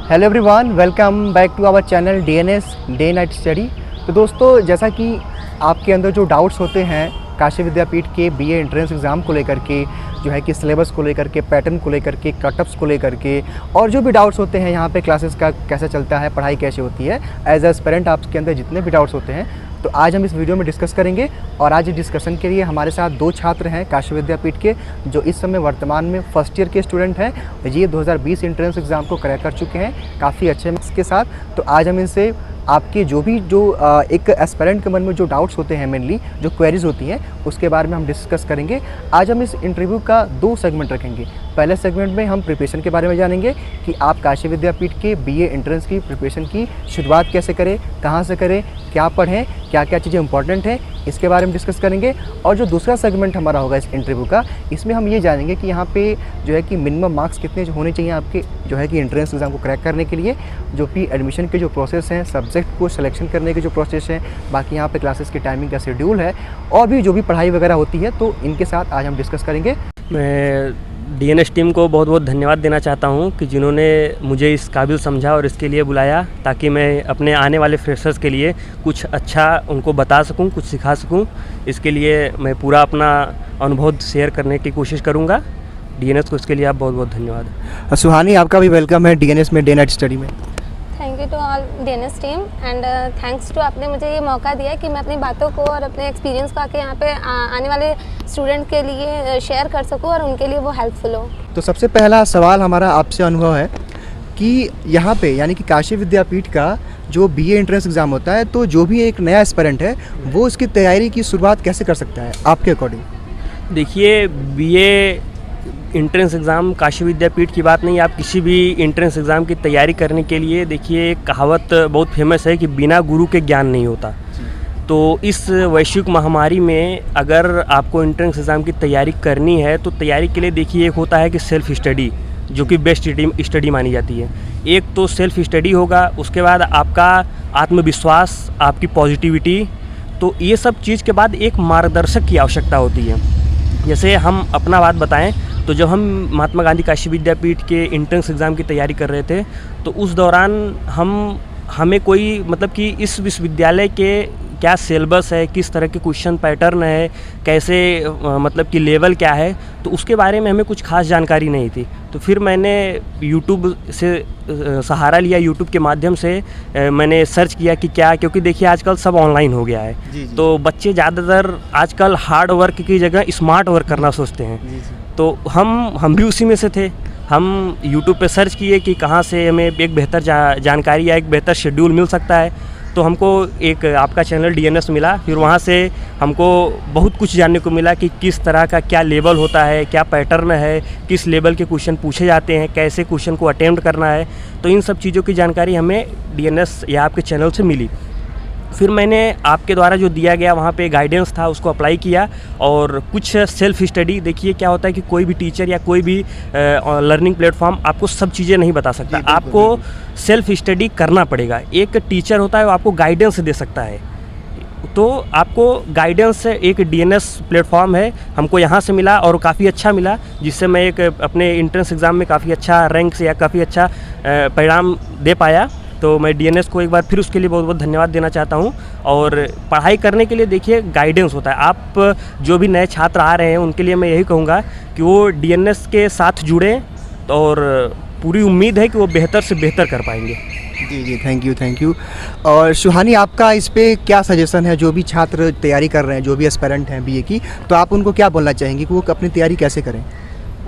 Hello everyone, welcome back to our channel DNS day night study. तो दोस्तों, जैसा कि आपके अंदर जो डाउट्स होते हैं काशी विद्यापीठ के बीए एंट्रेंस एग्ज़ाम को लेकर के, जो है कि सिलेबस को लेकर के, पैटर्न को लेकर के, कटअप्स को लेकर के, और जो भी डाउट्स होते हैं यहाँ पे क्लासेस का कैसे चलता है, पढ़ाई कैसे होती है, एज एस्पिरेंट आपके अंदर जितने भी डाउट्स होते हैं, तो आज हम इस वीडियो में डिस्कस करेंगे। और आज इस डिस्कशन के लिए हमारे साथ दो छात्र हैं काशी विद्यापीठ के, जो इस समय वर्तमान में फर्स्ट ईयर के स्टूडेंट हैं। ये 2020 एंट्रेंस एग्ज़ाम को क्रैक कर चुके हैं काफ़ी अच्छे मार्क्स के साथ। तो आज हम इनसे आपके जो एक एस्पिरेंट के मन में जो डाउट्स होते हैं, मेनली जो क्वेरीज होती हैं, उसके बारे में हम डिस्कस करेंगे। आज हम इस इंटरव्यू का 2 सेगमेंट रखेंगे। पहले सेगमेंट में हम प्रिपरेशन के बारे में जानेंगे कि आप काशी विद्यापीठ के बीए एंट्रेंस की प्रिपरेशन की शुरुआत कैसे करें, कहाँ से करें, क्या पढ़ें, क्या क्या चीज़ें इंपॉर्टेंट हैं, इसके बारे में डिस्कस करेंगे। और जो दूसरा सेगमेंट हमारा होगा इस इंटरव्यू का, इसमें हम ये जानेंगे कि यहाँ पे जो है कि मिनिमम मार्क्स कितने होने चाहिए आपके जो है कि एंट्रेंस एग्ज़ाम को क्रैक करने के लिए, जो कि एडमिशन के जो प्रोसेस हैं, सब्जेक्ट को सिलेक्शन करने के जो प्रोसेस हैं, बाकी यहाँ पे क्लासेस की टाइमिंग का शेड्यूल है, और भी जो भी पढ़ाई वगैरह होती है, तो इनके साथ आज हम डिस्कस करेंगे। मैं डीएनएस टीम को बहुत बहुत धन्यवाद देना चाहता हूं कि जिन्होंने मुझे इस काबिल समझा और इसके लिए बुलाया, ताकि मैं अपने आने वाले फ्रेशर्स के लिए कुछ अच्छा उनको बता सकूं, कुछ सिखा सकूं। इसके लिए मैं पूरा अपना अनुभव शेयर करने की कोशिश करूंगा। डीएनएस को इसके लिए आप बहुत बहुत धन्यवाद। सुहानी, आपका भी वेलकम है डीएनएस में डे नाइट स्टडी में। Thank you to all DNS team and thanks to आपने मुझे ये मौका दिया कि मैं अपनी बातों को और अपने एक्सपीरियंस को आके यहाँ पे आने वाले स्टूडेंट के लिए शेयर कर सकूँ और उनके लिए वो हेल्पफुल हो। तो सबसे पहला सवाल हमारा आपसे अनुभव है कि यहाँ पे यानी कि काशी विद्यापीठ का जो बीए एंट्रेंस एग्ज़ाम होता है, तो जो भी एक नया एस्पिरेंट है वो उसकी तैयारी की शुरुआत कैसे कर सकता है आपके अकॉर्डिंग? देखिए, बीए एंट्रेंस एग्ज़ाम काशी विद्यापीठ की बात नहीं, आप किसी भी एंट्रेंस एग्ज़ाम की तैयारी करने के लिए, देखिए एक कहावत बहुत फेमस है कि बिना गुरु के ज्ञान नहीं होता। तो इस वैश्विक महामारी में अगर आपको एंट्रेंस एग्ज़ाम की तैयारी करनी है, तो तैयारी के लिए देखिए एक होता है कि सेल्फ स्टडी, जो कि बेस्ट स्टडी मानी जाती है। एक तो सेल्फ स्टडी होगा, उसके बाद आपका आत्मविश्वास, आपकी पॉजिटिविटी, तो ये सब चीज़ के बाद एक मार्गदर्शक की आवश्यकता होती है। जैसे हम अपना बात बताएं, तो जब हम महात्मा गांधी काशी विद्यापीठ के एंट्रेंस एग्ज़ाम की तैयारी कर रहे थे, तो उस दौरान हमें कोई मतलब कि इस विश्वविद्यालय के क्या सिलेबस है, किस तरह के क्वेश्चन पैटर्न है, कैसे मतलब कि लेवल क्या है, तो उसके बारे में हमें कुछ खास जानकारी नहीं थी। तो फिर मैंने यूट्यूब से सहारा लिया, यूट्यूब के माध्यम से मैंने सर्च किया कि क्या, क्योंकि देखिए आजकल सब ऑनलाइन हो गया है। जी। तो बच्चे ज़्यादातर आजकल हार्ड वर्क की जगह स्मार्ट वर्क करना सोचते हैं। जी। तो हम भी उसी में से थे। हम यूट्यूब पे सर्च किए कि कहाँ से हमें एक बेहतर जानकारी या एक बेहतर शेड्यूल मिल सकता है, तो हमको एक आपका चैनल डीएनएस मिला। फिर वहाँ से हमको बहुत कुछ जानने को मिला कि किस तरह का क्या लेवल होता है, क्या पैटर्न है, किस लेवल के क्वेश्चन पूछे जाते हैं, कैसे क्वेश्चन को अटेम्प्ट करना है। तो इन सब चीज़ों की जानकारी हमें डीएनएस या आपके चैनल से मिली। फिर मैंने आपके द्वारा जो दिया गया वहाँ पे गाइडेंस था, उसको अप्लाई किया, और कुछ सेल्फ स्टडी। देखिए क्या होता है कि कोई भी टीचर या कोई भी लर्निंग प्लेटफॉर्म आपको सब चीज़ें नहीं बता सकता, आपको सेल्फ स्टडी करना पड़ेगा। एक टीचर होता है वो आपको गाइडेंस दे सकता है, तो आपको गाइडेंस एक डीएनएस प्लेटफॉर्म है, हमको यहाँ से मिला और काफ़ी अच्छा मिला, जिससे मैं एक अपने एंट्रेंस एग्ज़ाम में काफ़ी अच्छा रैंक से या काफ़ी अच्छा परिणाम दे पाया। तो मैं डीएनएस को एक बार फिर उसके लिए बहुत बहुत धन्यवाद देना चाहता हूं। और पढ़ाई करने के लिए देखिए गाइडेंस होता है। आप जो भी नए छात्र आ रहे हैं उनके लिए मैं यही कहूँगा कि वो डीएनएस के साथ जुड़ें, और पूरी उम्मीद है कि वो बेहतर से बेहतर कर पाएंगे। जी, थैंक यू। और सुहानी, आपका इस पे क्या सजेशन है? जो भी छात्र तैयारी कर रहे हैं, जो भी एस्पिरेंट हैं बीए की, तो आप उनको क्या बोलना चाहेंगे कि वो अपनी तैयारी कैसे करें?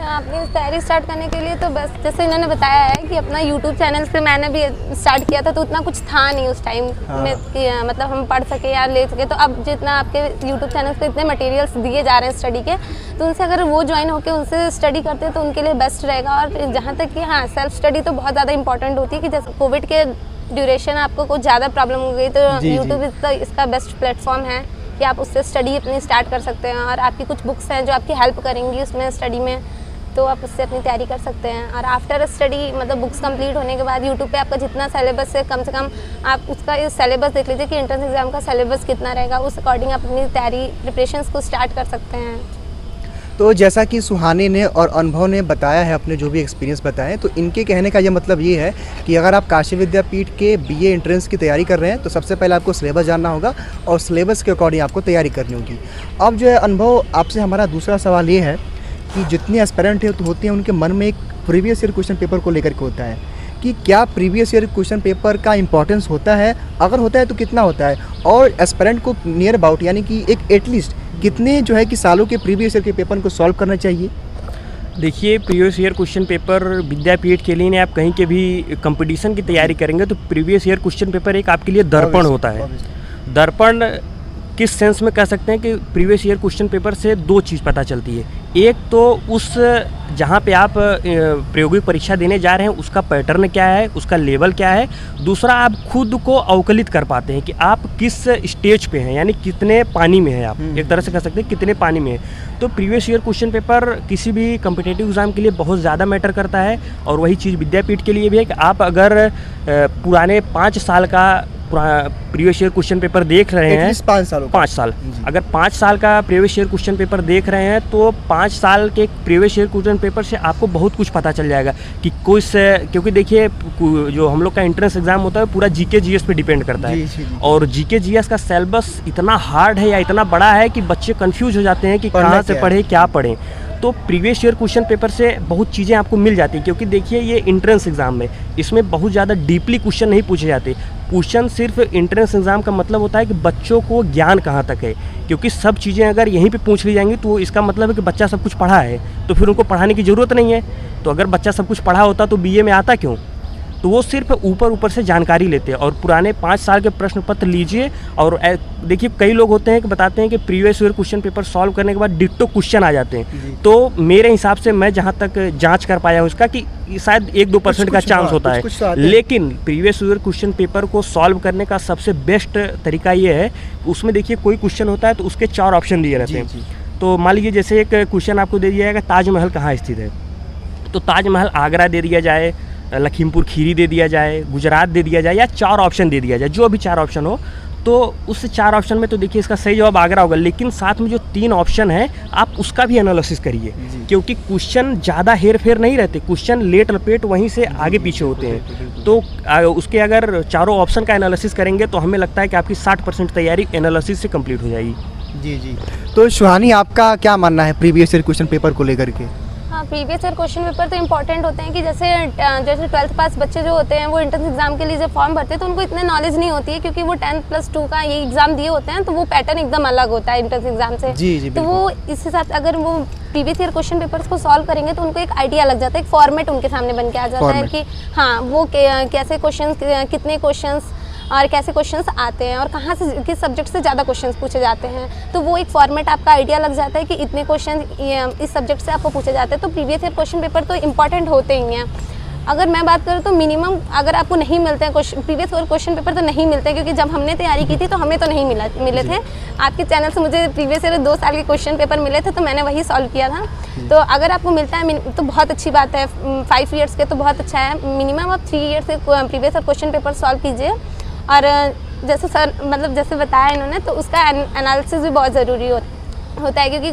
अपनी तैयारी स्टार्ट करने के लिए तो बस जैसे इन्होंने बताया है कि अपना यूट्यूब चैनल से मैंने भी स्टार्ट किया था, तो उतना कुछ था नहीं उस टाइम में कि मतलब हम पढ़ सके या ले सके। तो अब जितना आपके यूट्यूब चैनल पे इतने मटेरियल्स दिए जा रहे हैं स्टडी के, तो उनसे अगर वो ज्वाइन होकर उनसे स्टडी करते हैं तो उनके लिए बेस्ट रहेगा। और जहाँ तक कि हाँ, सेल्फ स्टडी तो बहुत ज़्यादा इंपॉर्टेंट होती है कि जैसे कोविड के ड्यूरेशन आपको कुछ ज़्यादा प्रॉब्लम हो गई, तो यूट्यूब इसका बेस्ट प्लेटफॉर्म है कि आप उससे स्टडी अपनी स्टार्ट कर सकते हैं। और आपकी कुछ बुक्स हैं जो आपकी हेल्प करेंगी उसमें स्टडी में, तो आप उससे अपनी तैयारी कर सकते हैं। और आफ्टर स्टडी मतलब बुक्स कंप्लीट होने के बाद यूट्यूब पे आपका जितना सिलेबस है, कम से कम आप उसका इस सिलेबस देख लीजिए कि एंट्रेंस एग्जाम का सिलेबस कितना रहेगा, उस अकॉर्डिंग आप अपनी तैयारी प्रिपरेशंस को स्टार्ट कर सकते हैं। तो जैसा कि सुहानी ने और अनुभव ने बताया है, अपने जो भी एक्सपीरियंस बताएं, तो इनके कहने का ये मतलब ये है कि अगर आप काशी विद्यापीठ के बीए एंट्रेंस की तैयारी कर रहे हैं तो सबसे पहले आपको सिलेबस जानना होगा और सिलेबस के अकॉर्डिंग आपको तैयारी करनी होगी। अब जो है अनुभव, आपसे हमारा दूसरा सवाल ये है कि जितने एस्पिरेंट होते हैं उनके मन में एक प्रीवियस ईयर क्वेश्चन पेपर को लेकर के होता है कि क्या प्रीवियस ईयर क्वेश्चन पेपर का इंपॉर्टेंस होता है, अगर होता है तो कितना होता है, और एस्पिरेंट को नियर अबाउट यानी कि एक एटलीस्ट कितने जो है कि सालों के प्रीवियस ईयर के पेपर को सॉल्व करना चाहिए। देखिए, प्रीवियस ईयर क्वेश्चन पेपर विद्यापीठ के लिए नहीं, आप कहीं के भी कंपटीशन की तैयारी करेंगे तो प्रीवियस ईयर क्वेश्चन पेपर एक आपके लिए दर्पण होता है। दर्पण किस सेंस में कह सकते हैं कि प्रीवियस ईयर क्वेश्चन पेपर से दो चीज़ पता चलती है। एक तो उस जहाँ पे आप प्रायोगिक परीक्षा देने जा रहे हैं उसका पैटर्न क्या है, उसका लेवल क्या है। दूसरा, आप खुद को अवकलित कर पाते हैं कि आप किस स्टेज पे हैं, यानी कितने पानी में हैं आप, एक तरह से कह सकते हैं कितने पानी में हैं। तो प्रीवियस ईयर क्वेश्चन पेपर किसी भी कम्पिटिटिव एग्ज़ाम के लिए बहुत ज़्यादा मैटर करता है। और वही चीज़ विद्यापीठ के लिए भी है कि आप अगर पुराने 5 साल का प्रीवियस ईयर क्वेश्चन पेपर देख रहे हैं, 5 साल, अगर 5 साल का प्रीवियस ईयर क्वेश्चन पेपर देख रहे हैं तो 5 साल के प्रीवियस ईयर क्वेश्चन पेपर से आपको बहुत कुछ पता चल जाएगा कि क्योंकि देखिए जो हम लोग का एंट्रेंस एग्जाम होता है पूरा जीके जीएस पे डिपेंड करता है। और जीके जीएस का सिलेबस इतना हार्ड है या इतना बड़ा है कि बच्चे कंफ्यूज हो जाते हैं कि कहाँ से पढ़े, क्या पढ़ें। तो प्रीवियस ईयर क्वेश्चन पेपर से बहुत चीज़ें आपको मिल जाती हैं, क्योंकि देखिए ये एंट्रेंस एग्जाम है, इसमें बहुत ज़्यादा डीपली क्वेश्चन नहीं पूछे जाते। क्वेश्चन सिर्फ एंट्रेंस एग्जाम का मतलब होता है कि बच्चों को ज्ञान कहाँ तक है, क्योंकि सब चीज़ें अगर यहीं पे पूछ ली जाएंगी तो इसका मतलब है कि बच्चा सब कुछ पढ़ा है, तो फिर उनको पढ़ाने की ज़रूरत नहीं है। तो अगर बच्चा सब कुछ पढ़ा होता तो बीए में आता क्यों? तो वो सिर्फ ऊपर से जानकारी लेते हैं। और पुराने 5 साल के प्रश्न पत्र लीजिए और देखिए कई लोग होते हैं कि बताते हैं कि previous year question paper solve करने के बाद डिट्टो क्वेश्चन आ जाते हैं। तो मेरे हिसाब से मैं जहाँ तक जांच कर पाया हूँ इसका कि शायद 1-2% का चांस होता है, लेकिन प्रीवियस ईयर क्वेश्चन पेपर को सॉल्व करने का सबसे बेस्ट तरीका ये है, उसमें देखिए कोई क्वेश्चन होता है तो उसके 4 ऑप्शन दिए रहते हैं। तो मान लीजिए जैसे एक क्वेश्चन आपको दे दिया जाएगा ताजमहल कहाँ स्थित है, तो ताजमहल आगरा दे दिया जाए, लखीमपुर खीरी दे दिया जाए, गुजरात दे दिया जाए, या 4 ऑप्शन दे दिया जाए, जो भी 4 ऑप्शन हो। तो उस 4 ऑप्शन में तो देखिए इसका सही जवाब आगरा होगा, लेकिन साथ में जो 3 ऑप्शन है आप उसका भी एनालिसिस करिए, क्योंकि क्वेश्चन ज़्यादा हेर फेर नहीं रहते, क्वेश्चन लेट लपेट वहीं से आगे पीछे होते हैं। तो उसके अगर चारों ऑप्शन का एनालिसिस करेंगे तो हमें लगता है कि आपकी 60% तैयारी एनालिसिस से कंप्लीट हो जाएगी। जी। तो सुहानी, आपका क्या मानना है प्रीवियस ईयर क्वेश्चन पेपर को लेकर के? हाँ, प्रीवियस ईयर क्वेश्चन पेपर तो इंपॉर्टेंट होते हैं कि जैसे 12th पास बच्चे जो होते हैं वो एंट्रेंस एग्जाम के लिए जब फॉर्म भरते हैं तो उनको इतने नॉलेज नहीं होती है, क्योंकि वो 10+2 का ये एग्जाम दिए होते हैं, तो वो पैटर्न एकदम अलग होता है एंट्रेंस एग्जाम से। जी, तो वो इस हिसाब से अगर वो प्रीवियस ईयर क्वेश्चन पेपर्स को सॉल्व करेंगे तो उनको एक आइडिया लग जाता है, एक फॉर्मेट उनके सामने बन के आ जाता है कि हाँ वो कैसे क्वेश्चन, कितने क्वेश्चन और कैसे क्वेश्चंस आते हैं और कहाँ से किस सब्जेक्ट से ज़्यादा क्वेश्चंस पूछे जाते हैं। तो वो एक फॉर्मेट आपका आइडिया लग जाता है कि इतने क्वेश्चन इस सब्जेक्ट से आपको पूछे जाते हैं। तो प्रीवियस ईयर क्वेश्चन पेपर तो इंपॉर्टेंट होते ही हैं। अगर मैं बात करूँ तो मिनिमम अगर आपको नहीं मिलते हैं प्रीवियस ईयर क्वेश्चन पेपर तो नहीं मिलते हैं, क्योंकि जब हमने तैयारी की थी तो हमें तो नहीं मिले थे। आपके चैनल से मुझे प्रीवियस ईयर 2 साल के क्वेश्चन पेपर मिले थे, तो मैंने वही सॉल्व किया था। तो अगर आपको मिलता है तो बहुत अच्छी बात है, 5 ईयर्स के तो बहुत अच्छा है। मिनिमम आप 3 ईयर्स के previous year question paper solve कीजिए। और जैसे सर मतलब जैसे बताया इन्होंने, तो उसका एनालिसिस भी बहुत ज़रूरी होता है, क्योंकि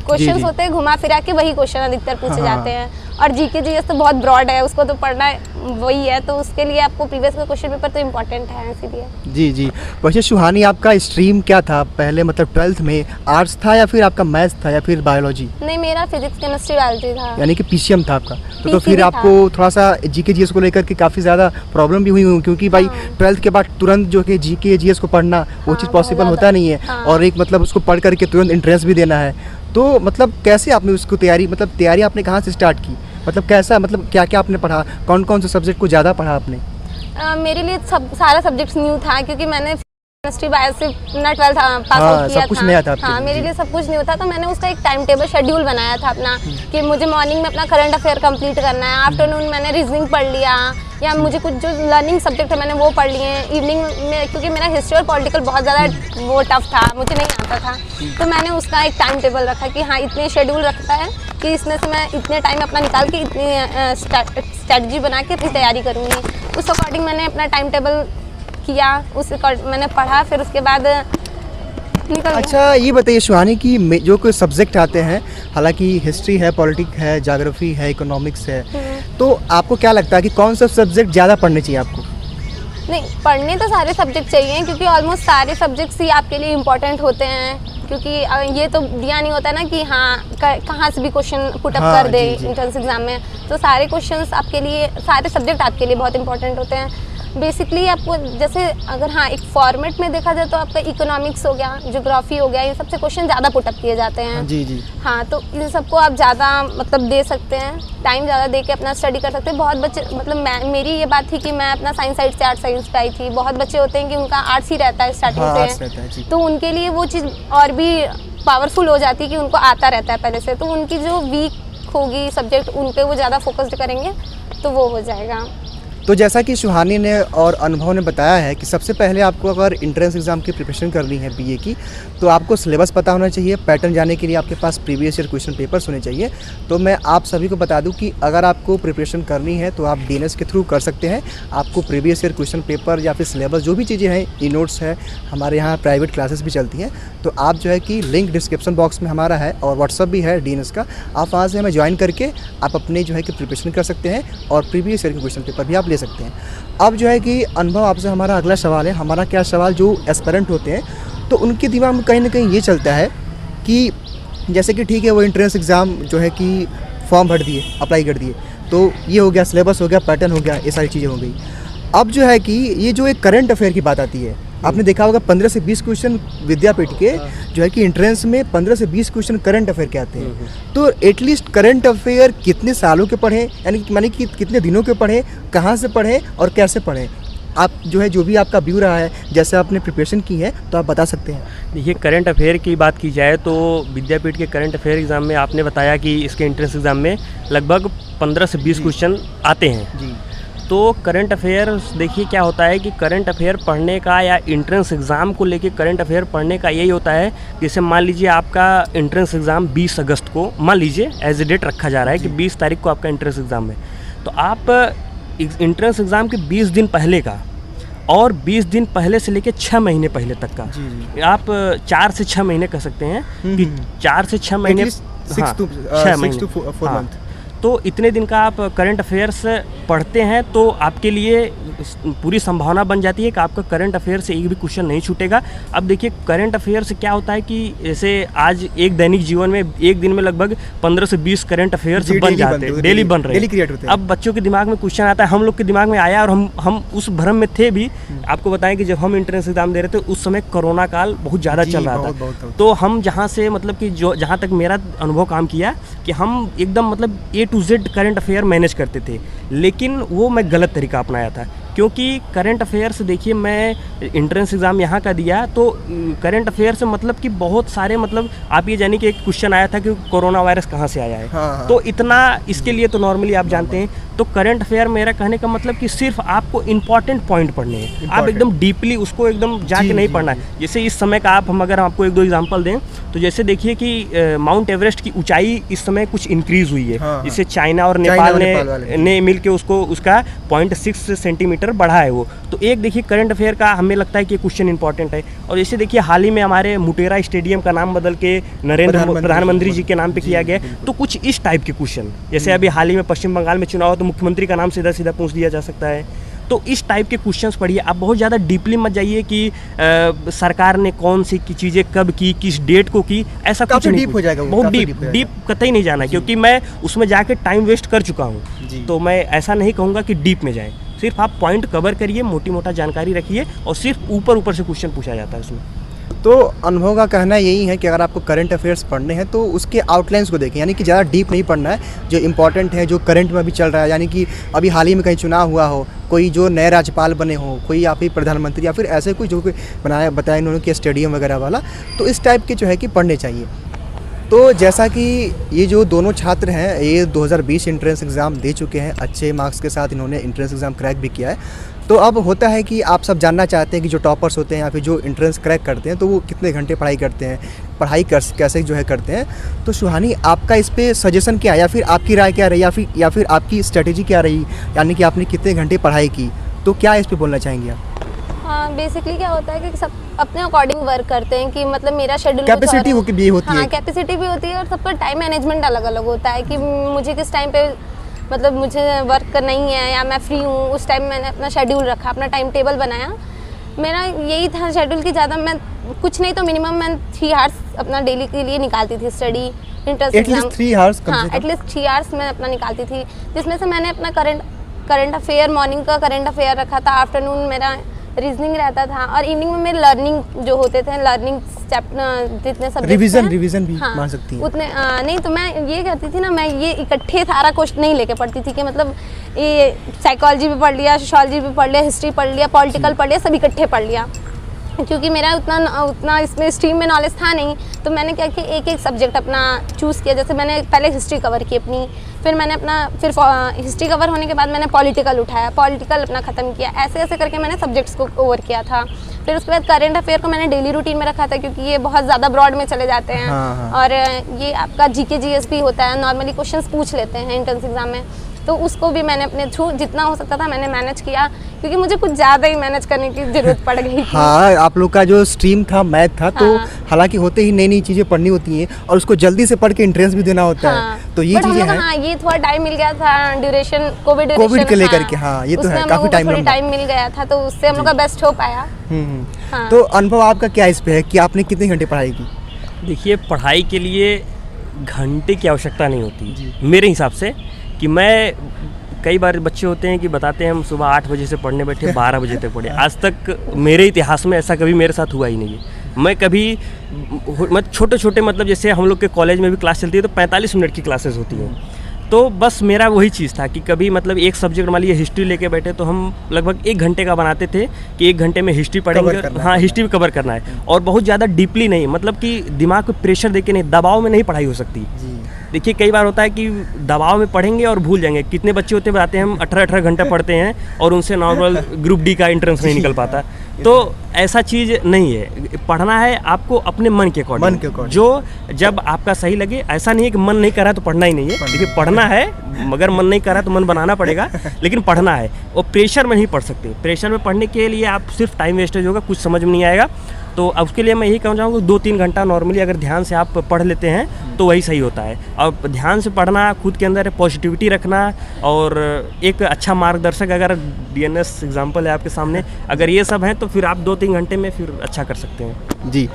क्वेश्चंस होते हैं घुमा फिरा के वही क्वेश्चन अधिकतर पूछे जाते हैं। और जीके जीएस तो बहुत ब्रॉड है, उसको तो पढ़ना वही है, तो उसके लिए आपको प्रीवियस का क्वेश्चन पेपर तो इम्पोर्टेंट है इसीलिए। जी। वैसे सुहानी, आपका स्ट्रीम क्या था पहले, मतलब 12th में आर्ट्स था या फिर आपका मैथ्स था या फिर बायोलॉजी? नहीं, मेरा फिजिक्स केमिस्ट्री बायोलॉजी था। यानी कि पीसीएम था आपका। तो फिर आपको थोड़ा सा जीके जीएस को लेकर के काफ़ी ज़्यादा प्रॉब्लम भी हुई, क्योंकि भाई 12th के बाद तुरंत जो कि जीके जीएस को पढ़ना वो चीज़ पॉसिबल होता नहीं है, और एक मतलब उसको पढ़ करके तुरंत एंट्रेंस भी देना है। तो मतलब कैसे आपने उसको तैयारी आपने कहाँ से स्टार्ट की, मतलब कैसा, मतलब क्या क्या आपने पढ़ा, कौन कौन से सब्जेक्ट को ज़्यादा पढ़ा आपने? मेरे लिए सारा सब्जेक्ट्स न्यू था, क्योंकि मैंने केमिस्ट्री बायो से अपना 12th पास आउट किया सब कुछ नया था। हाँ, मेरे लिए सब कुछ न्यू था। तो मैंने उसका एक टाइम टेबल शेड्यूल बनाया था अपना, कि मुझे मॉर्निंग में अपना करंट अफेयर कंप्लीट करना है, आफ्टरनून मैंने रीजनिंग पढ़ लिया, या मुझे कुछ जो लर्निंग सब्जेक्ट है मैंने वो पढ़ लिए। इवनिंग में क्योंकि मेरा हिस्ट्री और पॉलिटिकल बहुत ज़्यादा वो टफ था, मुझे नहीं आता था, तो मैंने उसका एक टाइम टेबल रखा कि हाँ इतने शेड्यूल रखता है कि इसमें से मैं इतने टाइम अपना निकाल के इतनी स्ट्रैटेजी बना के अपनी तैयारी करूँगी। उस अकॉर्डिंग मैंने अपना टाइम टेबल किया, उस मैंने पढ़ा। फिर उसके बाद निकल गया। अच्छा ये बताइए सुहानी कि जो कोई सब्जेक्ट आते हैं, हालांकि हिस्ट्री है, पॉलिटिक्स है, ज्योग्राफी है, इकोनॉमिक्स है, तो आपको क्या लगता है कि कौन सा सब्जेक्ट ज़्यादा पढ़ने चाहिए आपको? नहीं, पढ़ने तो सारे सब्जेक्ट चाहिए क्योंकि ऑलमोस्ट सारे सब्जेक्ट्स ही आपके लिए इम्पोर्टेंट होते हैं, क्योंकि ये तो दिया नहीं होता ना कि हाँ कहाँ से भी क्वेश्चन पुट अप कर दे एंट्रेंस एग्जाम में। तो सारे क्वेश्चंस आपके लिए, सारे सब्जेक्ट आपके लिए बहुत इंपॉर्टेंट होते हैं। बेसिकली आपको जैसे अगर हाँ एक फॉर्मेट में देखा जाए तो आपका इकोनॉमिक्स हो गया, ज्योग्राफी हो गया, इन सबसे क्वेश्चन ज़्यादा पुटअप किए जाते हैं। जी जी। हाँ, तो इन सबको आप ज़्यादा मतलब दे सकते हैं, टाइम ज़्यादा दे के अपना स्टडी कर सकते हैं। बहुत बच्चे मतलब मेरी ये बात थी कि मैं अपना साइंस साइड से आर्ट साइंस पे आई थी। बहुत बच्चे होते हैं कि उनका आर्ट्स ही रहता है स्टार्टिंग से, तो उनके लिए वो चीज़ और भी पावरफुल हो जाती है कि उनको आता रहता है पहले से, तो उनकी जो वीक होगी सब्जेक्ट उन पे वो ज़्यादा फोकस्ड करेंगे तो वो हो जाएगा। तो जैसा कि सुहानी ने और अनुभव ने बताया है कि सबसे पहले आपको अगर एंट्रेंस एग्ज़ाम की प्रिपरेशन करनी है बीए की, तो आपको सिलेबस पता होना चाहिए। पैटर्न जाने के लिए आपके पास प्रीवियस ईयर क्वेश्चन पेपर्स होने चाहिए। तो मैं आप सभी को बता दूं कि अगर आपको प्रिपरेशन करनी है तो आप डीएनएस के थ्रू कर सकते हैं। आपको प्रीवियस ईयर क्वेश्चन पेपर या फिर सिलेबस जो भी चीज़ें हैं, ई नोट्स है, हमारे यहाँ प्राइवेट क्लासेस भी चलती हैं, तो आप जो है कि लिंक डिस्क्रिप्शन बॉक्स में हमारा है और व्हाट्सअप भी है डीएनएस का, आप वहाँ से हमें ज्वाइन करके आप अपने जो है कि प्रिपरेशन कर सकते हैं और प्रीवियस ईयर के क्वेश्चन पेपर भी आप ले सकते हैं। अब जो है कि अनुभव आपसे हमारा अगला सवाल है। हमारा क्या सवाल, जो एस्पिरेंट होते हैं तो उनके दिमाग में कहीं ना कहीं ये चलता है कि जैसे कि ठीक है वो एंट्रेंस एग्ज़ाम जो है कि फॉर्म भर दिए, अप्लाई कर दिए, तो ये हो गया, सिलेबस हो गया, पैटर्न हो गया, ये सारी चीज़ें हो गई। अब जो है कि ये जो एक करंट अफेयर की बात आती है, आपने देखा होगा 15 से 20 क्वेश्चन विद्यापीठ के जो है कि एंट्रेंस में 15 से 20 क्वेश्चन करंट अफेयर के आते हैं। तो एटलीस्ट करंट अफेयर कितने सालों के पढ़ें, यानी माने कि कितने दिनों के पढ़ें, कहाँ से पढ़ें और कैसे पढ़ें? आप जो है जो भी आपका व्यू रहा है, जैसे आपने प्रिपरेशन की है, तो आप बता सकते हैं। देखिए, करंट अफेयर की बात की जाए तो विद्यापीठ के करंट अफेयर एग्ज़ाम में आपने बताया कि इसके एंट्रेंस एग्ज़ाम में लगभग 15 से 20 क्वेश्चन आते हैं जी। तो करंट अफेयर देखिए क्या होता है कि करंट अफेयर पढ़ने का या एंट्रेंस एग्ज़ाम को लेके करंट अफेयर पढ़ने का यही होता है, जैसे मान लीजिए आपका एंट्रेंस एग्ज़ाम 20 अगस्त को मान लीजिए एज ए डेट रखा जा रहा है कि 20 तारीख को आपका एंट्रेंस एग्ज़ाम है, तो आप एंट्रेंस एग्ज़ाम के 20 दिन पहले का और 20 दिन पहले से लेके 6 महीने पहले तक का, जी। आप 4 से 6 महीने कह सकते हैं कि 4 से 6 महीने, 6 to 4 month, तो इतने दिन का आप करंट अफेयर्स पढ़ते हैं तो आपके लिए पूरी संभावना बन जाती है कि आपका करंट अफेयर से एक भी क्वेश्चन नहीं छूटेगा। अब देखिए करंट अफेयर से क्या होता है कि जैसे आज एक दैनिक जीवन में एक दिन में लगभग 15 से 20 करंट अफेयर्स बन जाते हैं, डेली बन रहे हैं। अब बच्चों के दिमाग में क्वेश्चन आता है, हम लोग के दिमाग में आया और हम उस भ्रम में थे भी। आपको बताएं कि जब हम एंट्रेंस एग्जाम दे रहे थे उस समय कोरोना काल बहुत ज़्यादा चल रहा था, तो हम जहाँ से मतलब कि जो जहाँ तक मेरा अनुभव काम किया कि हम एकदम मतलब A to Z current affair manage करते थे, लेकिन वो मैं गलत तरीका अपनाया था। क्योंकि करंट अफेयर से देखिए मैं एंट्रेंस एग्ज़ाम यहाँ का दिया तो करंट अफेयर से मतलब कि बहुत सारे मतलब आप ये जानिए कि एक क्वेश्चन आया था कि कोरोना वायरस कहाँ से आया है। हाँ। तो इतना इसके लिए तो नॉर्मली आप जानते हैं। तो करंट अफेयर मेरा कहने का मतलब कि सिर्फ आपको इम्पॉर्टेंट पॉइंट पढ़ने हैं, आप एकदम डीपली उसको एकदम जाके नहीं पढ़ना है। जैसे इस समय का आप हम अगर आपको एक दो एग्जाम्पल दें तो जैसे देखिए कि माउंट एवरेस्ट की ऊंचाई इस समय कुछ इंक्रीज हुई है। हाँ। जिससे चाइना और नेपाल ने मिल के उसका 0.6 सेंटीमीटर बढ़ा है वो। तो एक देखिए करंट अफेयर का हमें लगता है कि क्वेश्चन इंपॉर्टेंट है। और जैसे देखिए हाल ही में हमारे मुटेरा स्टेडियम का नाम बदल के प्रधानमंत्री जी के नाम पे किया गया, तो कुछ इस टाइप के क्वेश्चन, जैसे अभी हाल ही में पश्चिम बंगाल में चुनाव तो मुख्यमंत्री का नाम सीधा सीधा पूछ दिया जा सकता है। तो इस टाइप के क्वेश्चंस पढ़िए, आप बहुत ज़्यादा डीपली मत जाइए कि सरकार ने कौन सी चीज़ें कब की, किस डेट को की, ऐसा कुछ नहीं। डीप हो जाएगा, बहुत डीप कतई नहीं जाना, क्योंकि मैं उसमें जाके टाइम वेस्ट कर चुका हूँ। तो मैं ऐसा नहीं कहूँगा कि डीप में जाएँ, सिर्फ आप पॉइंट कवर करिए, मोटी मोटा जानकारी रखिए और सिर्फ ऊपर से क्वेश्चन पूछा जाता है उसमें। तो अनुभव का कहना यही है कि अगर आपको करंट अफेयर्स पढ़ने हैं तो उसके आउटलाइंस को देखें, यानी कि ज़्यादा डीप नहीं पढ़ना है, जो इंपॉर्टेंट है, जो करंट में अभी चल रहा है, यानी कि अभी हाल ही में कहीं चुनाव हुआ हो, कोई जो नए राज्यपाल बने हो, कोई या फिर प्रधानमंत्री या फिर ऐसे कोई जो कोई बताया इन्होंने कि स्टेडियम वगैरह वाला, तो इस टाइप के जो है कि पढ़ने चाहिए। तो जैसा कि ये जो दोनों छात्र हैं ये 2020 एंट्रेंस एग्ज़ाम दे चुके हैं, अच्छे मार्क्स के साथ इन्होंने एंट्रेंस एग्ज़ाम क्रैक भी किया है। तो अब होता है कि आप सब जानना चाहते हैं कि जो टॉपर्स होते हैं या फिर जो एंट्रेंस क्रैक करते हैं तो वो कितने घंटे पढ़ाई करते हैं, पढ़ाई कैसे जो है करते हैं। तो सुहानी, आपका इस पे सजेशन क्या है, या फिर आपकी राय क्या रही, या फिर आपकी स्ट्रेटेजी क्या रही, यानी कि आपने कितने घंटे पढ़ाई की, तो क्या इस पे बोलना चाहेंगे आप? बेसिकली क्या होता है कि सब अपने अकॉर्डिंग वर्क करते हैं कि मतलब मेरा शेड्यूल कैपेसिटी वो भी होती है। कैपेसिटी भी होती है और सबका टाइम मैनेजमेंट अलग अलग होता है कि मुझे किस टाइम पे मतलब मुझे वर्क करना ही है या मैं फ्री हूँ, उस टाइम मैंने अपना शेड्यूल रखा, अपना टाइम टेबल बनाया। मेरा यही था शेड्यूल कि ज़्यादा मैं कुछ नहीं तो मिनिमम मैं 3 आवर्स अपना डेली के लिए निकालती थी स्टडी इंटरेस्ट एग्जाम। 3 आवर्स कम से कम? एटलीस्ट 3 आवर्स मैं अपना निकालती थी, जिसमें से मैंने अपना करंट अफेयर, मॉर्निंग का करंट अफेयर रखा था, आफ्टरनून मेरा रीजनिंग रहता था और इवनिंग में मेरे लर्निंग जो होते थे, लर्निंग जितने सब रिवीजन भी मान सकती है उतने नहीं तो मैं ये करती थी ना, मैं ये इकट्ठे सारा क्वेश्चन नहीं लेके पढ़ती थी कि मतलब ये साइकोलॉजी भी पढ़ लिया, सोशोलॉजी भी पढ़ लिया, हिस्ट्री पढ़ लिया, पॉलिटिकल पढ़ लिया, सब इकट्ठे पढ़ लिया। क्योंकि मेरा उतना इसमें स्ट्रीम में नॉलेज था नहीं, तो मैंने क्या किया एक सब्जेक्ट अपना चूज़ किया। जैसे मैंने पहले हिस्ट्री कवर की अपनी, फिर मैंने अपना हिस्ट्री कवर होने के बाद मैंने पॉलिटिकल उठाया, पॉलिटिकल अपना ख़त्म किया, ऐसे ऐसे करके मैंने सब्जेक्ट्स को ओवर किया था। फिर उसके बाद करंट अफेयर को मैंने डेली रूटीन में रखा था क्योंकि ये बहुत ज़्यादा ब्रॉड में चले जाते हैं। हाँ। और ये आपका जीके जीएस भी होता है, नॉर्मली क्वेश्चंस पूछ लेते हैं एंट्रेंस एग्जाम में, तो उसको भी मैंने अपने थ्रू जितना हो सकता था मैंने मैनेज किया क्योंकि मुझे कुछ ज़्यादा ही मैनेज करने की ज़रूरत पड़ गई थी। हाँ, आप लोग का जो स्ट्रीम था मैथ था, तो हाँ। हालांकि होते ही नई नई चीज़ें पढ़नी होती हैं और उसको जल्दी से पढ़ के एंट्रेंस भी देना होता हाँ। है, तो ये चीज़ें हैं। हाँ, ये थोड़ा टाइम मिल गया था, ड्यूरेशन कोविड के लेकर के, हाँ ये तो है, काफ़ी टाइम मिल गया था, तो उससे हम लोग का बेस्ट हो पाया। हाँ। तो अनुभव आपका क्या इस पे है कि आपने कितने घंटे पढ़ाई की? देखिए, पढ़ाई के लिए घंटे की आवश्यकता नहीं होती मेरे हिसाब से। कि मैं कई बार बच्चे होते हैं कि बताते हैं हम सुबह 8 बजे से पढ़ने बैठे 12 बजे तक पढ़े। आज तक मेरे इतिहास में ऐसा कभी मेरे साथ हुआ ही नहीं है। मैं कभी मतलब छोटे मतलब जैसे हम लोग के कॉलेज में भी क्लास चलती है तो 45 मिनट की क्लासेस होती हैं, तो बस मेरा वही चीज़ था कि कभी मतलब एक सब्जेक्ट मान लीजिए हिस्ट्री लेके बैठे तो हम लगभग 1 घंटे का बनाते थे कि 1 घंटे में हिस्ट्री पढ़ेंगे। हाँ, हिस्ट्री भी कवर करना है और बहुत ज़्यादा डीपली नहीं, मतलब कि दिमाग पे प्रेशर देके नहीं, दबाव में नहीं पढ़ाई हो सकती। देखिए, कई बार होता है कि दबाव में पढ़ेंगे और भूल जाएंगे। कितने बच्चे होते हैं बताते हैं हम 18 घंटा पढ़ते हैं और उनसे नॉर्मल ग्रुप डी का एंट्रेंस नहीं निकल पाता। तो ऐसा चीज़ नहीं है, पढ़ना है आपको अपने मन के अकॉर्डिंग, जो जब आपका सही लगे। ऐसा नहीं है कि मन नहीं कर रहा तो पढ़ना ही नहीं है। देखिए, पढ़ना है, मगर मन नहीं कर रहा तो मन बनाना पड़ेगा, लेकिन पढ़ना है। और प्रेशर में नहीं पढ़ सकते। प्रेशर में पढ़ने के लिए आप सिर्फ टाइम वेस्टेज होगा, कुछ समझ में नहीं आएगा। तो अब उसके लिए मैं यही कहना चाहूँगा 2-3 घंटा नॉर्मली अगर ध्यान से आप पढ़ लेते हैं तो वही सही होता है। और ध्यान से पढ़ना, खुद के अंदर पॉजिटिविटी रखना और एक अच्छा मार्गदर्शक, अगर डीएनएस एग्जाम्पल है आपके सामने, अगर ये सब हैं तो फिर आप 2-3 घंटे में फिर अच्छा कर सकते हैं। जी,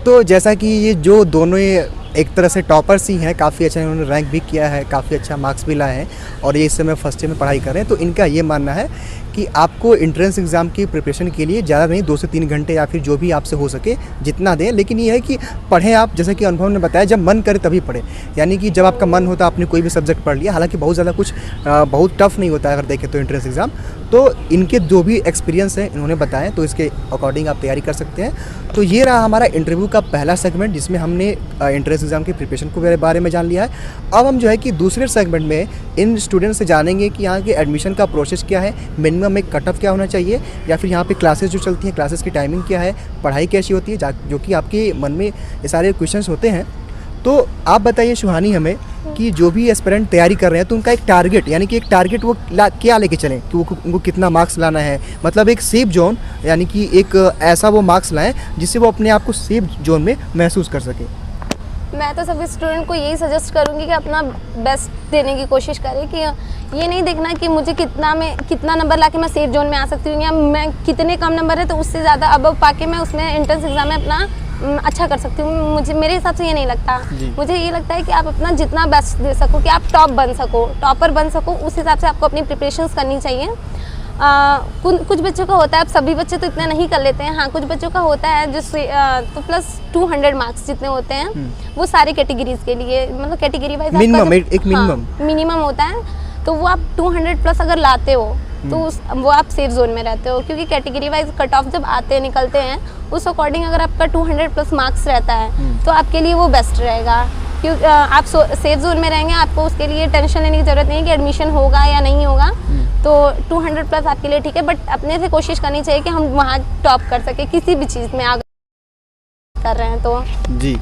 तो जैसा कि ये जो दोनों एक तरह से टॉपर्स ही हैं, काफ़ी अच्छा इन्होंने रैंक भी किया है, काफ़ी अच्छा मार्क्स भी लाए हैं और ये इस समय फर्स्ट ईयर में पढ़ाई कर रहे हैं, तो इनका ये मानना है कि आपको एंट्रेंस एग्ज़ाम की प्रिपरेशन के लिए ज़्यादा नहीं, 2 से 3 घंटे या फिर जो भी आपसे हो सके जितना दें, लेकिन ये है कि पढ़ें आप, जैसे कि अनुभव ने बताया, जब मन करे तभी पढ़ें। यानी कि जब आपका मन होता आपने कोई भी सब्जेक्ट पढ़ लिया, हालांकि बहुत ज़्यादा कुछ बहुत टफ नहीं होता है अगर देखें तो एंट्रेंस एग्ज़ाम। तो इनके जो भी एक्सपीरियंस है इन्होंने बताया, तो इसके अकॉर्डिंग आप तैयारी कर सकते हैं। तो ये रहा हमारा इंटरव्यू का पहला सेगमेंट, जिसमें हमने एंट्रेंस एग्ज़ाम की प्रिपरेशन को बारे में जान लिया है। अब हम जो है कि दूसरे सेगमेंट में इन स्टूडेंट्स से जानेंगे कि यहाँ के एडमिशन का प्रोसेस क्या है, मिनिमम एक कट ऑफ क्या होना चाहिए, या फिर यहाँ पे क्लासेस जो चलती हैं, क्लासेस की टाइमिंग क्या है, पढ़ाई कैसी होती है, जो कि आपके मन में ये सारे क्वेश्चंस होते हैं। तो आप बताइए सुहानी हमें कि जो भी एस्पिरेंट तैयारी कर रहे हैं तो उनका एक टारगेट, यानी कि एक टारगेट वो क्या लेके चलें कि उनको कितना मार्क्स लाना है, मतलब एक सेफ जोन, यानी कि एक ऐसा वो मार्क्स लाएं जिससे वो अपने आप को सेफ जोन में महसूस कर सके। मैं तो सभी स्टूडेंट को यही सजेस्ट करूँगी कि अपना बेस्ट देने की कोशिश करें, कि ये नहीं देखना कि मुझे कितना नंबर लाके मैं सेफ जोन में आ सकती हूँ, या मैं कितने कम नंबर है तो उससे ज़्यादा अब पाके मैं उसमें एंट्रेंस एग्जाम में अपना अच्छा कर सकती हूँ। मेरे हिसाब से ये नहीं लगता। मुझे ये लगता है कि आप अपना जितना बेस्ट दे सको, कि आप टॉपर बन सको, उस हिसाब से आपको अपनी प्रिपरेशंस करनी चाहिए। कुछ बच्चों का होता है, अब सभी बच्चे तो इतना नहीं कर लेते हैं। हाँ, कुछ बच्चों का होता है जिससे तो प्लस 200 मार्क्स जितने होते हैं वो सारे कैटेगरीज के लिए, मतलब कैटेगरी वाइज मिनिमम होता है, तो वो आप 200 प्लस अगर लाते हो तो वो आप सेफ जोन में रहते हो, क्योंकि कैटेगरी वाइज कट ऑफ जब निकलते हैं उस अकॉर्डिंग अगर आपका 200 प्लस मार्क्स रहता है तो आपके लिए वो बेस्ट रहेगा, क्योंकि आप सेफ जोन में रहेंगे। आपको उसके लिए टेंशन लेने की ज़रूरत नहीं है कि एडमिशन होगा या नहीं होगा, तो 200 प्लस आपके लिए ठीक है। बट अपने से कोशिश करनी चाहिए कि हम वहाँ टॉप कर सके किसी भी चीज़ में आगे कर रहे हैं तो। जी,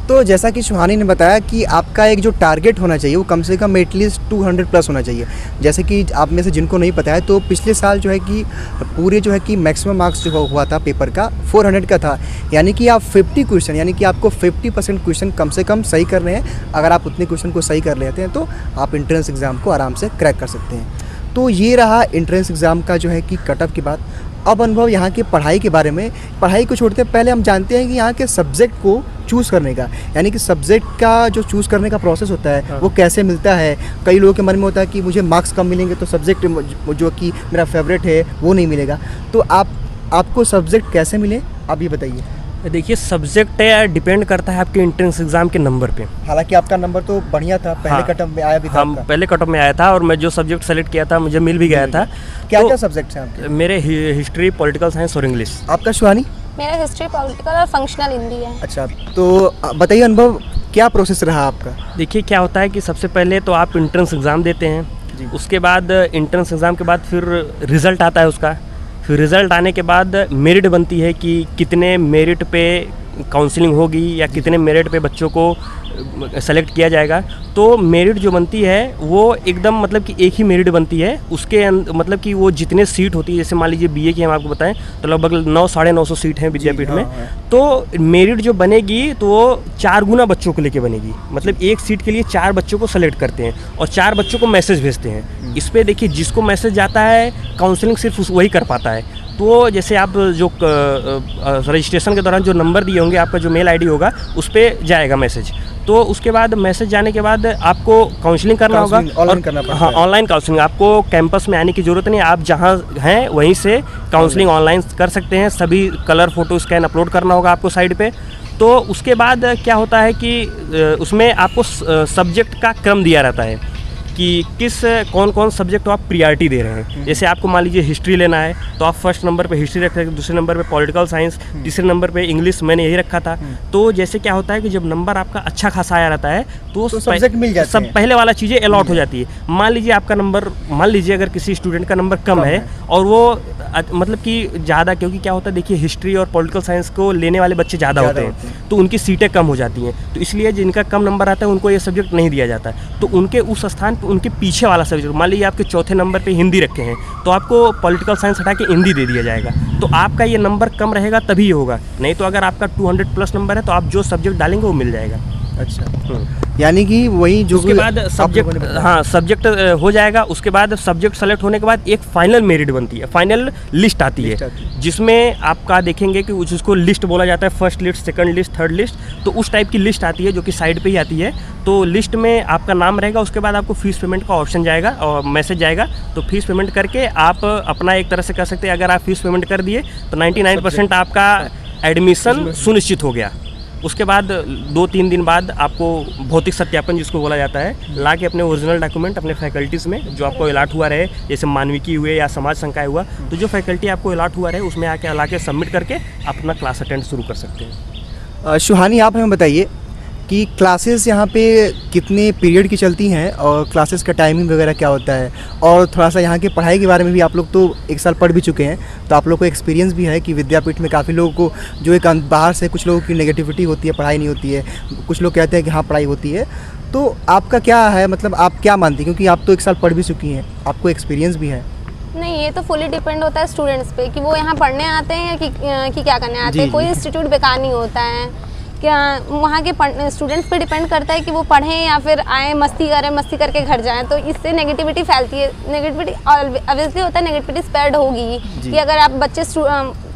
तो जैसा कि सुहानी ने बताया कि आपका एक जो टारगेट होना चाहिए वो कम से कम एटलीस्ट 200 प्लस होना चाहिए। जैसे कि आप में से जिनको नहीं पता है तो पिछले साल जो है कि पूरे जो है कि मैक्सिमम मार्क्स जो हुआ था पेपर का 400 का था, यानी कि आप 50 क्वेश्चन यानी कि आपको 50% क्वेश्चन कम से कम सही करने हैं। अगर आप उतने क्वेश्चन को सही कर लेते हैं तो आप एंट्रेंस एग्ज़ाम को आराम से क्रैक कर सकते हैं। तो ये रहा एंट्रेंस एग्ज़ाम का जो है कि कटअप की बात। अब अनुभव यहाँ की पढ़ाई के बारे में। पढ़ाई को छोड़ते पहले हम जानते हैं कि यहाँ के सब्जेक्ट को चूज़ करने का, यानी कि सब्जेक्ट का जो चूज़ करने का प्रोसेस होता है वो कैसे मिलता है। कई लोगों के मन में होता है कि मुझे मार्क्स कम मिलेंगे तो सब्जेक्ट जो कि मेरा फेवरेट है वो नहीं मिलेगा। तो आपको सब्जेक्ट कैसे मिले, आप ये बताइए। देखिए, सब्जेक्ट डिपेंड करता है आपके एंट्रेंस एग्जाम के नंबर पे। हालांकि आपका नंबर तो बढ़िया था, पहले कटअप में आया भी था। हम पहले कटअप में आया था और मैं जो सब्जेक्ट सेलेक्ट किया था मुझे मिल भी गया था। क्या सब्जेक्ट हैं आपके? मेरे हिस्ट्री, पॉलिटिकल साइंस और इंग्लिश। आपका सुहानी? मेरा हिस्ट्री, पॉलिटिकल और फंक्शनल हिंदी है। अच्छा, तो बताइए अनुभव, क्या प्रोसेस रहा आपका? देखिए, क्या होता है कि सबसे पहले तो आप एंट्रेंस एग्ज़ाम देते हैं, उसके बाद एंट्रेंस एग्ज़ाम के बाद फिर रिज़ल्ट आता है उसका। फिर रिज़ल्ट आने के बाद मेरिट बनती है कि कितने मेरिट पे काउंसलिंग होगी या कितने मेरिट पे बच्चों को सेलेक्ट किया जाएगा। तो मेरिट जो बनती है वो एकदम मतलब कि एक ही मेरिट बनती है। उसके मतलब कि वो जितने सीट होती है, जैसे मान लीजिए बीए की हम आपको बताएं तो लगभग 900-950 सीट हैं विद्यापीठ में। तो मेरिट जो बनेगी तो वो 4 गुना बच्चों को लेके बनेगी। मतलब एक सीट के लिए 4 बच्चों को सेलेक्ट करते हैं और 4 बच्चों को मैसेज भेजते हैं। इस पर देखिए, जिसको मैसेज जाता है काउंसलिंग सिर्फ वही कर पाता है। तो जैसे आप जो रजिस्ट्रेशन के दौरान जो नंबर दिए होंगे, आपका जो मेल आईडी होगा उस पर जाएगा मैसेज। तो उसके बाद मैसेज जाने के बाद आपको काउंसलिंग करना होगा। ऑनलाइन करना पड़ता है। हाँ, ऑनलाइन काउंसलिंग। आपको कैंपस में आने की ज़रूरत नहीं, आप जहाँ हैं वहीं से काउंसलिंग ऑनलाइन कर सकते हैं। सभी कलर फोटो स्कैन अपलोड करना होगा आपको साइड पे। तो उसके बाद क्या होता है कि उसमें आपको सब्जेक्ट का क्रम दिया रहता है कि कौन कौन सब्जेक्ट को आप प्रियॉरिटी दे रहे हैं। जैसे आपको मान लीजिए हिस्ट्री लेना है तो आप फर्स्ट नंबर पे हिस्ट्री रख सकते हैं, दूसरे नंबर पे पॉलिटिकल साइंस, तीसरे नंबर पे इंग्लिश, मैंने यही रखा था। तो जैसे क्या होता है कि जब नंबर आपका अच्छा खासा आया रहता है तो सब्जेक्ट मिल जाते हैं, सब पहले वाला चीज़ें अलॉट हो जाती है। मान लीजिए आपका नंबर, मान लीजिए अगर किसी स्टूडेंट का नंबर कम है और वो मतलब कि ज़्यादा, क्योंकि क्या होता है देखिए, हिस्ट्री और पॉलिटिकल साइंस को लेने वाले बच्चे ज़्यादा होते हैं तो उनकी सीटें कम हो जाती हैं। तो इसलिए जिनका कम नंबर आता है उनको ये सब्जेक्ट नहीं दिया जाता है। तो उनके उस स्थान पर उनके पीछे वाला सब्जेक्ट, मान लीजिए आपके चौथे नंबर पे हिंदी रखे हैं तो आपको पॉलिटिकल साइंस हटा के हिंदी दे दिया जाएगा। तो आपका ये नंबर कम रहेगा तभी ये होगा, नहीं तो अगर आपका 200 प्लस नंबर है तो आप जो सब्जेक्ट डालेंगे वो मिल जाएगा। अच्छा, यानी कि वही जो उसके बाद सब्जेक्ट, हाँ सब्जेक्ट हो जाएगा। उसके बाद सब्जेक्ट सेलेक्ट होने के बाद एक फाइनल मेरिट बनती है, फाइनल लिस्ट आती है, जिसमें आपका देखेंगे कि उसको लिस्ट बोला जाता है, first list, second list, third list. तो उस टाइप की लिस्ट आती है जो कि साइड पे ही आती है। तो लिस्ट में आपका नाम रहेगा, उसके बाद आपको फीस पेमेंट का ऑप्शन जाएगा और मैसेज जाएगा। तो फीस पेमेंट करके आप अपना एक तरह से कर सकते हैं। अगर आप फीस पेमेंट कर दिए तो 99% आपका एडमिशन सुनिश्चित हो गया। उसके बाद 2-3 दिन बाद आपको भौतिक सत्यापन जिसको बोला जाता है, ला के अपने ओरिजिनल डॉक्यूमेंट अपने फैकल्टीज़ में जो आपको अलाट हुआ रहे, जैसे मानविकी हुए या समाज संकाय हुआ, तो जो फैकल्टी आपको अलाट हुआ रहे उसमें आके ला के सबमिट करके अपना क्लास अटेंड शुरू कर सकते हैं। सुहानी, आप हमें बताइए कि क्लासेस यहाँ पे कितने पीरियड की चलती हैं और क्लासेस का टाइमिंग वगैरह क्या होता है, और थोड़ा सा यहाँ की पढ़ाई के बारे में भी। आप लोग तो 1 साल पढ़ भी चुके हैं तो आप लोग को एक्सपीरियंस भी है कि विद्यापीठ में काफ़ी लोगों को जो एक बाहर से कुछ लोगों की नेगेटिविटी होती है, पढ़ाई नहीं होती है, कुछ लोग कहते हैं कि हाँ पढ़ाई होती है। तो आपका क्या है, मतलब आप क्या मानती हैं, क्योंकि आप तो 1 साल पढ़ भी चुकी हैं, आपको एक्सपीरियंस भी है। नहीं, ये तो फुली डिपेंड होता है स्टूडेंट्स पे कि वो यहाँ पढ़ने आते हैं कि क्या करने आते हैं। कोई इंस्टीट्यूट बेकार नहीं होता है, क्या वहाँ के स्टूडेंट्स पे डिपेंड करता है कि वो पढ़ें या फिर आए मस्ती करें, मस्ती करके घर जाएं। तो इससे नेगेटिविटी फैलती है। नेगेटिविटी ऑब्वियसली होता है, नेगेटिविटी स्प्रेड होगी कि अगर आप बच्चे,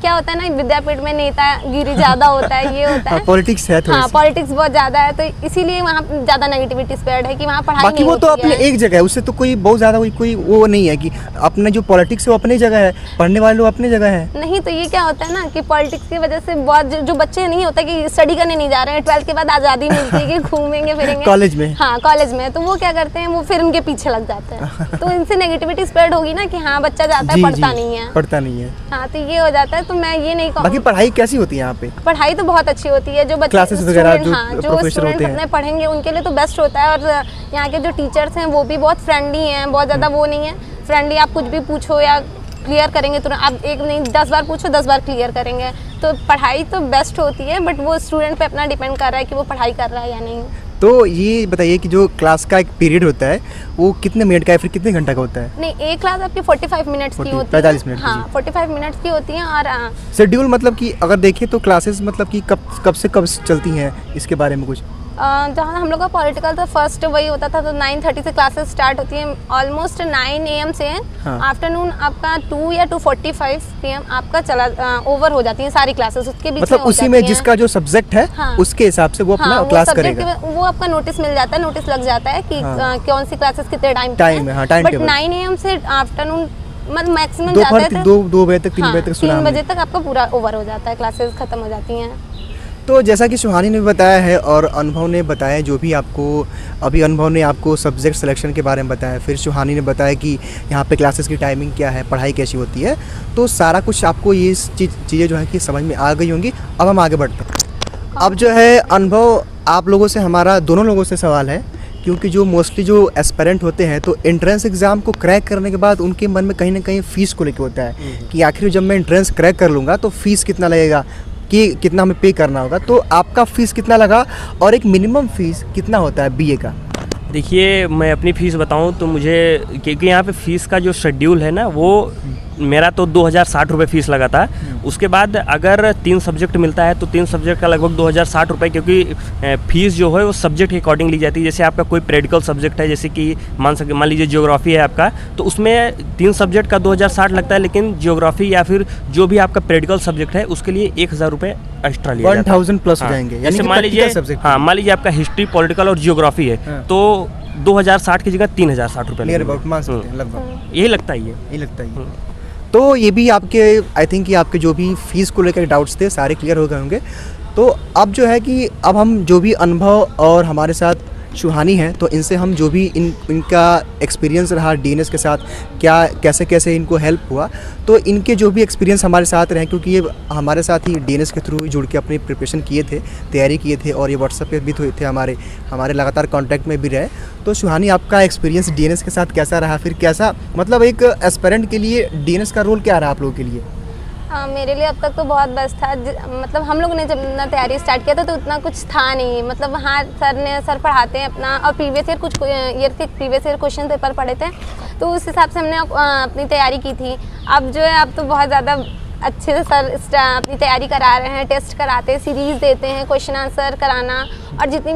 क्या होता है ना, विद्यापीठ में नेतागिरी ज़्यादा होता है, ये होता है, पॉलिटिक्स है, हाँ पॉलिटिक्स बहुत ज़्यादा है। तो इसीलिए वहाँ ज़्यादा नेगेटिविटी स्प्रेड है कि वहाँ पढ़ाई बाकी नहीं वो तो होती अपने है। एक जगह है, उससे तो कोई बहुत ज़्यादा कोई वो नहीं है कि अपने जो पॉलिटिक्स है वो अपनी जगह है, पढ़ने वाले लोग अपनी जगह है। नहीं, तो ये क्या होता है ना कि पॉलिटिक्स की वजह से बहुत जो बच्चे नहीं होता कि स्टडी करने नहीं जा रहे हैं, 12th के बाद आज़ादी मिलती है कि घूमेंगे फिरेंगे कॉलेज में, हाँ कॉलेज में, तो वो क्या करते हैं, वो फिर उनके पीछे लग जाते हैं। तो इनसे नेगेटिविटी स्प्रेड होगी ना कि हाँ बच्चा जाता है, पढ़ता नहीं है। हाँ, तो ये हो जाता है। तो मैं ये नहीं कहूँगी। बाकी पढ़ाई कैसी होती है यहाँ पे? पढ़ाई तो बहुत अच्छी होती है। जो बच्चे क्लासेस वगैरह जो स्टूडेंट अपने पढ़ेंगे उनके लिए तो बेस्ट होता है। और यहाँ के जो टीचर्स हैं वो भी बहुत फ्रेंडली हैं, बहुत ज़्यादा वो नहीं है, फ्रेंडली। आप कुछ भी पूछो या क्लियर करेंगे तो आप एक नहीं 10 बार पूछो 10 बार क्लियर करेंगे। तो पढ़ाई तो बेस्ट होती है, बट वो स्टूडेंट पे अपना डिपेंड कर रहा है कि वो पढ़ाई कर रहा है या नहीं। तो ये बताइए कि जो क्लास का एक पीरियड होता है वो कितने मिनट का है, फिर कितने घंटा का होता है? नहीं, एक क्लास आपकी 45 मिनट्स की होती है। 45 मिनट की, हाँ, 45 मिनट्स की होती हैं। और शेड्यूल मतलब कि अगर देखें तो क्लासेस मतलब कि कब से कब चलती हैं, इसके बारे में कुछ? जहाँ हम लोग का पॉलिटिकल तो फर्स्ट वही होता था, तो 9:30 से क्लासेस स्टार्ट होती हैं, ऑलमोस्ट 9 AM से। आफ्टरनून आपका 2 या 2:45 PM आपका चला ओवर हो जाती हैं सारी क्लासेस, उसके बीच मतलब उसी में जिसका जो सब्जेक्ट है उसके हिसाब से वो अपना क्लास करेगा। वो आपका नोटिस मिल जाता है, नोटिस लग जाता है कि कौन सी क्लासेस कितने टाइम है। बट 9 AM से आफ्टरनून मतलब मैक्सिमम जाता है 2 बजे तक, 3 बजे तक, 3 बजे तक आपका पूरा ओवर हो जाता है, क्लासेस खत्म हो जाती हैं। तो जैसा कि सुहानी ने बताया है और अनुभव ने बताया, जो भी आपको अभी अनुभव ने आपको सब्जेक्ट सिलेक्शन के बारे में बताया, फिर सुहानी ने बताया कि यहाँ पे क्लासेस की टाइमिंग क्या है, पढ़ाई कैसी होती है, तो सारा कुछ आपको ये चीज़ें जो है कि समझ में आ गई होंगी। अब हम आगे बढ़ते हैं। अब जो है अनुभव, आप लोगों से हमारा दोनों लोगों से सवाल है, क्योंकि जो मोस्टली जो एस्पिरेंट होते हैं तो एंट्रेंस एग्ज़ाम को क्रैक करने के बाद उनके मन में कहीं ना कहीं फ़ीस को लेकर होता है कि आखिर जब मैं एंट्रेंस क्रैक कर लूँगा तो फ़ीस कितना लगेगा, कि कितना हमें पे करना होगा। तो आपका फ़ीस कितना लगा और एक मिनिमम फ़ीस कितना होता है बीए का? देखिए, मैं अपनी फ़ीस बताऊं तो मुझे, क्योंकि यहाँ पे फ़ीस का जो शेड्यूल है ना, वो मेरा तो 2060 रुपये फ़ीस लगा था। उसके बाद अगर 3 सब्जेक्ट मिलता है तो 3 सब्जेक्ट का लगभग 2060 रुपये, क्योंकि फ़ीस जो है वो सब्जेक्ट के अकॉर्डिंग ली जाती है। जैसे आपका कोई प्रैक्टिकल सब्जेक्ट है, जैसे कि मान लीजिए ज्योग्राफी है आपका, तो उसमें 3 सब्जेक्ट का 2060 लगता है, लेकिन ज्योग्राफी या फिर जो भी आपका प्रैक्टिकल सब्जेक्ट है उसके लिए 1000 रुपये एक्स्ट्रा लिया जाता है। 1000 प्लस हो जाएंगे। जैसे मान लीजिए आपका हिस्ट्री, पॉलिटिकल और जियोग्राफी है, तो 2060 की जगह 3060 रुपये लगभग, यही लगता ही है। तो ये भी आपके, आई थिंक कि आपके जो भी फीस को लेकर डाउट्स थे सारे क्लियर हो गए होंगे। तो अब जो है कि अब हम जो भी अनुभव और हमारे साथ सुहानी है, तो इनसे हम जो भी इनका एक्सपीरियंस रहा डीएनएस के साथ, क्या कैसे इनको हेल्प हुआ, तो इनके जो भी एक्सपीरियंस हमारे साथ रहे, क्योंकि ये हमारे साथ ही डीएनएस के थ्रू जुड़ के अपनी प्रिपरेशन किए थे, तैयारी किए थे, और ये व्हाट्सएप पे भी थे हमारे लगातार कांटेक्ट में भी रहे। तो सुहानी, आपका एक्सपीरियंस डीएनएस के साथ कैसा रहा, फिर कैसा, मतलब एक एस्पिरेंट के लिए डीएनएस का रोल क्या रहा आप लोगों के लिए? मेरे लिए अब तक तो बहुत बेस्ट था। मतलब हम लोगों ने जब अपना तैयारी स्टार्ट किया था तो उतना कुछ था नहीं, मतलब वहाँ सर पढ़ाते हैं अपना, और प्रीवियस ईयर क्वेश्चन पेपर पढ़े थे, तो उस हिसाब से हमने अपनी तैयारी की थी। अब जो है, अब तो बहुत ज़्यादा अच्छे से सर अपनी तैयारी करा रहे हैं, टेस्ट कराते हैं, सीरीज़ देते हैं, क्वेश्चन आंसर कराना, और जितने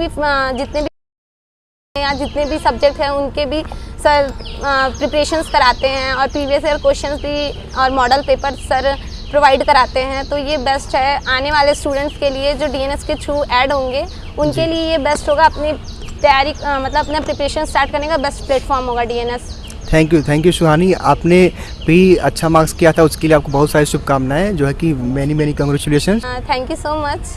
भी सब्जेक्ट हैं उनके भी सर प्रिपरेशंस कराते हैं, और प्रीवियस ईयर क्वेश्चंस भी और मॉडल पेपर सर प्रोवाइड कराते हैं। तो ये बेस्ट है आने वाले स्टूडेंट्स के लिए जो डीएनएस के थ्रू ऐड होंगे, उनके लिए ये बेस्ट होगा। अपनी तैयारी मतलब अपना प्रिपरेशन स्टार्ट करने का बेस्ट प्लेटफॉर्म होगा डीएनएस। थैंक यू सुहानी, आपने भी अच्छा मार्क्स किया था, उसके लिए आपको बहुत सारी शुभकामनाएं, जो है कि many congratulation. Thank you so much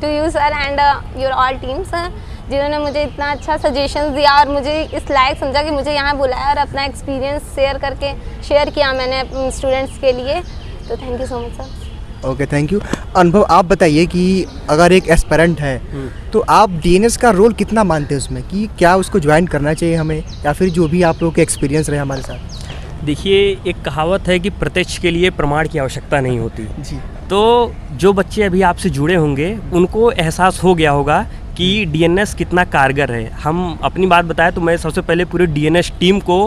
to you sir and your all team sir, जिन्होंने मुझे इतना अच्छा सजेशन दिया और मुझे इस लायक समझा कि मुझे यहाँ बुलाया और अपना एक्सपीरियंस शेयर किया मैंने स्टूडेंट्स के लिए। तो thank you so much sir. Okay, thank you. अनुभव, आप बताइए कि अगर एक एस्पिरेंट है तो आप डीएनएस का रोल कितना मानते हैं उसमें, कि क्या उसको ज्वाइन करना चाहिए हमें, या फिर जो भी आप लोगों के एक्सपीरियंस रहे हमारे साथ? देखिए, एक कहावत है कि प्रत्यक्ष के लिए प्रमाण की आवश्यकता नहीं होती जी। तो जो बच्चे अभी आपसे जुड़े होंगे उनको एहसास हो गया होगा कि डीएनएस कितना कारगर है। हम अपनी बात बताएं तो मैं सबसे पहले पूरे डीएनएस टीम को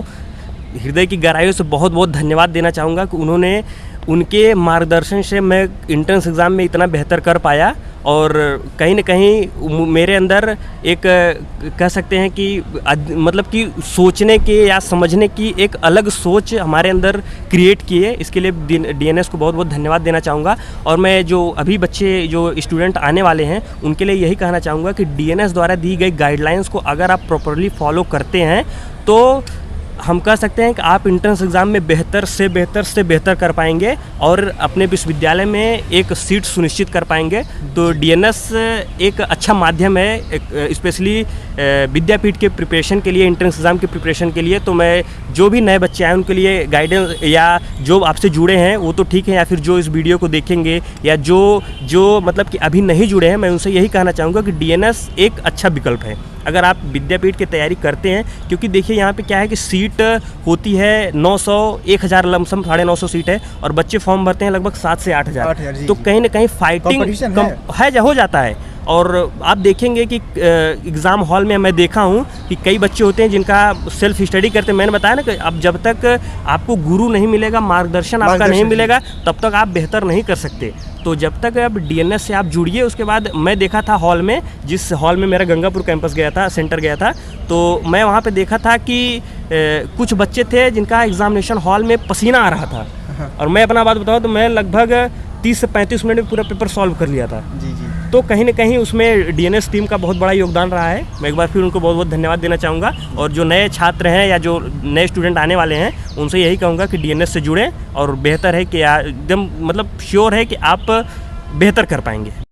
हृदय की गहराइयों से बहुत बहुत धन्यवाद देना चाहूँगा कि उन्होंने, उनके मार्गदर्शन से मैं एंट्रेंस एग्ज़ाम में इतना बेहतर कर पाया, और कहीं न कहीं मेरे अंदर एक कह सकते हैं कि मतलब कि सोचने के या समझने की एक अलग सोच हमारे अंदर क्रिएट की है। इसके लिए डीएनएस को बहुत बहुत धन्यवाद देना चाहूँगा। और मैं जो अभी बच्चे जो स्टूडेंट आने वाले हैं उनके लिए यही कहना चाहूँगा कि डीएनएस द्वारा दी गई गाइडलाइंस को अगर आप प्रॉपरली फॉलो करते हैं तो हम कह सकते हैं कि आप एंट्रेंस एग्ज़ाम में बेहतर से बेहतर कर पाएंगे और अपने विश्वविद्यालय में एक सीट सुनिश्चित कर पाएंगे। तो डीएनएस एक अच्छा माध्यम है, स्पेशली विद्यापीठ के प्रिपरेशन के लिए, एंट्रेंस एग्ज़ाम के प्रिपरेशन के लिए, तो मैं जो भी नए बच्चे आए उनके लिए गाइडेंस, या जो आपसे जुड़े हैं वो तो ठीक है, या फिर जो इस वीडियो को देखेंगे, या जो मतलब कि अभी नहीं जुड़े हैं, मैं उनसे यही कहना चाहूँगा कि डीएनएस एक अच्छा विकल्प है अगर आप विद्यापीठ की तैयारी करते हैं। क्योंकि देखिए यहाँ पे क्या है कि सीट होती है 900, 1000 लमसम 950 सीट है, और बच्चे फॉर्म भरते हैं लगभग 7 से 8000, तो कहीं ना कहीं फाइटिंग हो जाता है। और आप देखेंगे कि एग्ज़ाम हॉल में मैं देखा हूँ कि कई बच्चे होते हैं जिनका सेल्फ स्टडी करते हैं। मैंने बताया ना कि अब जब तक आपको गुरु नहीं मिलेगा, मार्गदर्शन आपका नहीं मिलेगा, तब तक आप बेहतर नहीं कर सकते। तो जब तक अब डीएनएस से आप जुड़िए। उसके बाद मैं देखा था हॉल में, जिस हॉल में मेरा गंगापुर कैंपस गया था, सेंटर गया था, तो मैं वहाँ पे देखा था कि कुछ बच्चे थे जिनका एग्ज़ामिनेशन हॉल में पसीना आ रहा था, और मैं अपना बात बताऊँ तो मैं लगभग 30 से 35 मिनट में पूरा पेपर सॉल्व कर लिया था। जी जी। तो कहीं ना कहीं उसमें डीएनएस टीम का बहुत बड़ा योगदान रहा है। मैं एक बार फिर उनको बहुत बहुत धन्यवाद देना चाहूँगा। और जो नए छात्र हैं या जो नए स्टूडेंट आने वाले हैं, उनसे यही कहूँगा कि डीएनएस से जुड़ें, और बेहतर है कि एकदम मतलब श्योर है कि आप बेहतर कर पाएंगे।